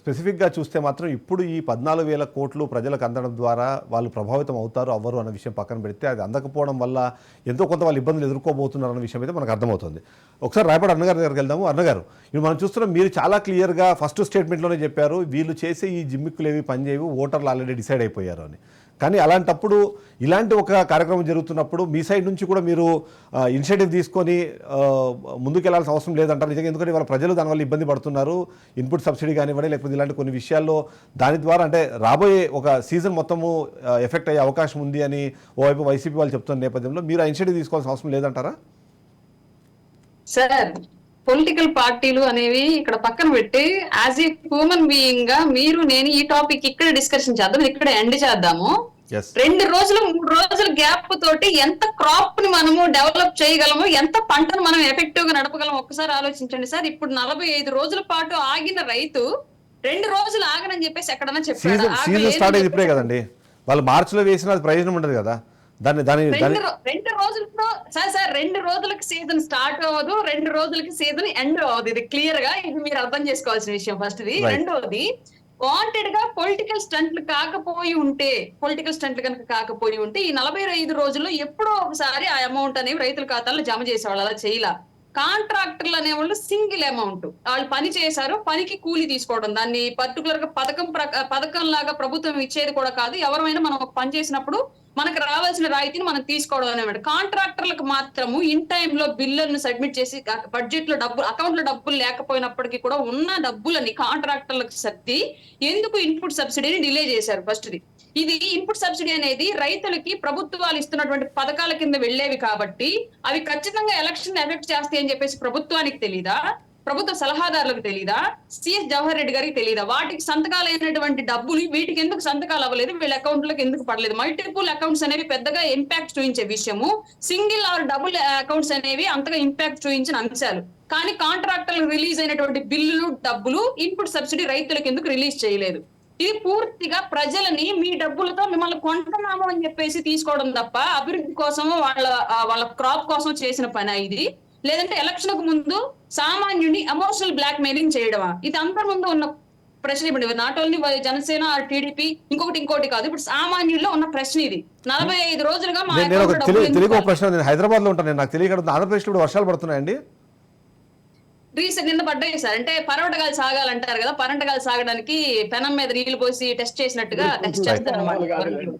స్పెసిఫిక్‌గా చూస్తే మాత్రం ఇప్పుడు ఈ 14,000 కోట్లు ప్రజలకు అందడం ద్వారా వాళ్ళు ప్రభావితం అవుతారు, అవ్వరు అన్న విషయం పక్కన పెడితే అది అందకపోవడం వల్ల ఎంతో కొంత వాళ్ళు ఇబ్బందులు ఎదుర్కోబోతున్నారు అన్న విషయం అయితే మనకు అర్థమవుతుంది. ఒకసారి రాయపాటి అన్నగారి దగ్గరికి వెళ్దాము. అన్నగారు, ఇప్పుడు మనం చూస్తున్నాం మీరు చాలా క్లియర్‌గా ఫస్ట్ స్టేట్మెంట్‌లోనే చెప్పారు వీళ్ళు చేసే ఈ జిమ్మిక్కులేవి పనిచేయవు, ఓటర్లు ఆల్రెడీ డిసైడ్ అయిపోయారు అని. కానీ అలాంటప్పుడు ఇలాంటి ఒక కార్యక్రమం జరుగుతున్నప్పుడు మీ సైడ్ నుంచి కూడా మీరు ఇనిషియేటివ్ తీసుకొని ముందుకెళ్లాల్సిన అవసరం లేదంటారు నిజంగా. ఎందుకంటే వాళ్ళ ప్రజలు దానివల్ల ఇబ్బంది పడుతున్నారు. ఇన్పుట్ సబ్సిడీ కానివ్వండి లేకపోతే ఇలాంటి కొన్ని విషయాల్లో దాని ద్వారా అంటే రాబోయే ఒక సీజన్ మొత్తము ఎఫెక్ట్ అయ్యే అవకాశం ఉంది అని ఓవైపు వైసీపీ వాళ్ళు చెప్తున్న నేపథ్యంలో మీరు ఇనిషియేటివ్ తీసుకోవాల్సిన అవసరం లేదంటారా? సార్, పొలిటికల్ పార్టీలు అనేవి ఇక్కడ పక్కన పెట్టి యాజ్ ఏ హ్యూమన్ బీయింగ్ గా మీరు నేను ఈ టాపిక్ ఇక్కడ డిస్కషన్ చేద్దాం, ఇక్కడ ఎండ్ చేద్దాము. 2 రోజులు 3 రోజుల గ్యాప్ తోటి ఎంత క్రాప్ ని మనము డెవలప్ చేయగలము, ఎంత పంటను మనం ఎఫెక్టివ్ గా నడపగలము ఒక్కసారి ఆలోచించండి సార్. ఇప్పుడు 45 రోజుల పాటు ఆగిన రైతు 2 రోజులు ఆగనని చెప్పేసి ఎక్కడన్నా చెప్పారు. సీజన్ స్టార్ట్ అయ్యి ఇప్పుడే కదండి, వాళ్ళు మార్చిలో వేసిన ప్రయోజనం ఉండదు కదా. రెండు రోజులతో సార్ 2 రోజులకి సీజన్ స్టార్ట్ అవ్వదు, 2 రోజులకి సీజన్ ఎండ్ అవ్వదు. ఇది క్లియర్ గా ఇది మీరు అర్థం చేసుకోవాల్సిన విషయం ఫస్ట్ ది. రెండోది, వాంటెడ్ గా పొలిటికల్ స్టంట్లు కనుక కాకపోయి ఉంటే ఈ 45 రోజుల్లో ఎప్పుడో ఒకసారి ఆ అమౌంట్ అనేవి రైతుల ఖాతాల్లో జమ చేసేవాళ్ళు. అలా చేయలా. కాంట్రాక్టర్లు అనేవాళ్ళు సింగిల్ అమౌంట్ వాళ్ళు పని చేశారు, పనికి కూలీ తీసుకోవడం, దాన్ని పర్టికులర్ గా పథకం లాగా ప్రభుత్వం ఇచ్చేది కూడా కాదు. ఎవరైనా మనం ఒక పని చేసినప్పుడు మనకు రావాల్సిన రాయితీని మనం తీసుకోవడం అనేవాడు. కాంట్రాక్టర్లకు మాత్రము ఇన్ టైమ్ లో బిల్లులను సబ్మిట్ చేసి బడ్జెట్ లో డబ్బులు అకౌంట్ లో డబ్బులు లేకపోయినప్పటికీ కూడా ఉన్న డబ్బులని కాంట్రాక్టర్లకు సర్ది ఎందుకు ఇన్పుట్ సబ్సిడీని డిలే చేశారు. ఫస్ట్ ఇది ఇన్పుట్ సబ్సిడీ అనేది రైతులకి ప్రభుత్వాలు ఇస్తున్నటువంటి పథకాల కింద వెళ్లేవి కాబట్టి అవి ఖచ్చితంగా ఎలక్షన్ ఎఫెక్ట్ చేస్తాయి అని చెప్పేసి ప్రభుత్వానికి తెలీదా, ప్రభుత్వ సలహాదారులకు తెలీదా, సిఎస్ జవహర్ రెడ్డి గారికి తెలీదా? వాటికి సంతకాలు అయినటువంటి డబ్బులు వీటికి ఎందుకు సంతకాలు అవ్వలేదు, వీళ్ళ అకౌంట్లకు ఎందుకు పడలేదు? మల్టిపుల్ అకౌంట్స్ అనేవి పెద్దగా ఇంపాక్ట్ చూపించే విషయము, సింగిల్ ఆర్ డబుల్ అకౌంట్స్ అనేవి అంతగా ఇంపాక్ట్ చూపించిన అంశాలు. కానీ కాంట్రాక్టర్లకు రిలీజ్ అయినటువంటి బిల్లులు డబ్బులు ఇన్పుట్ సబ్సిడీ రైతులకు ఎందుకు రిలీజ్ చేయలేదు? ఇది పూర్తిగా ప్రజలని మీ డబ్బులతో మిమ్మల్ని కొంటున్నాము అని చెప్పేసి తీసుకోవడం తప్ప అభివృద్ధి కోసం వాళ్ళ క్రాప్ కోసం చేసిన పని ఇది. లేదంటే ఎలక్షన్ కు ముందు సామాన్యుడిని ఎమోషనల్ బ్లాక్ మెయిలింగ్ చేయడమా? ఇది అందరి ముందు ఉన్న ప్రశ్న. ఇప్పుడు నాట్ ఓన్లీ జనసేన టీడీపీ ఇంకోటి కాదు, ఇప్పుడు సామాన్యుల్లో ఉన్న ప్రశ్న ఇది. 45 రోజులుగా తెలుగు ప్రశ్న. నేను హైదరాబాద్ లో ఉంటాను, నాకు తెలియక ఆంధ్రప్రదేశ్ లో వర్షాలు పడుతున్నాయండి. రీసెంట్ నిన్న పడ్డాయి సార్. అంటే పర్వటగాలు సాగాలంటారు కదా, పర్వటగాలు సాగడానికి పెనం మీద నీళ్లు పోసి టెస్ట్ చేసినట్టుగా టెస్ట్ చేస్తారు అన్నమాట.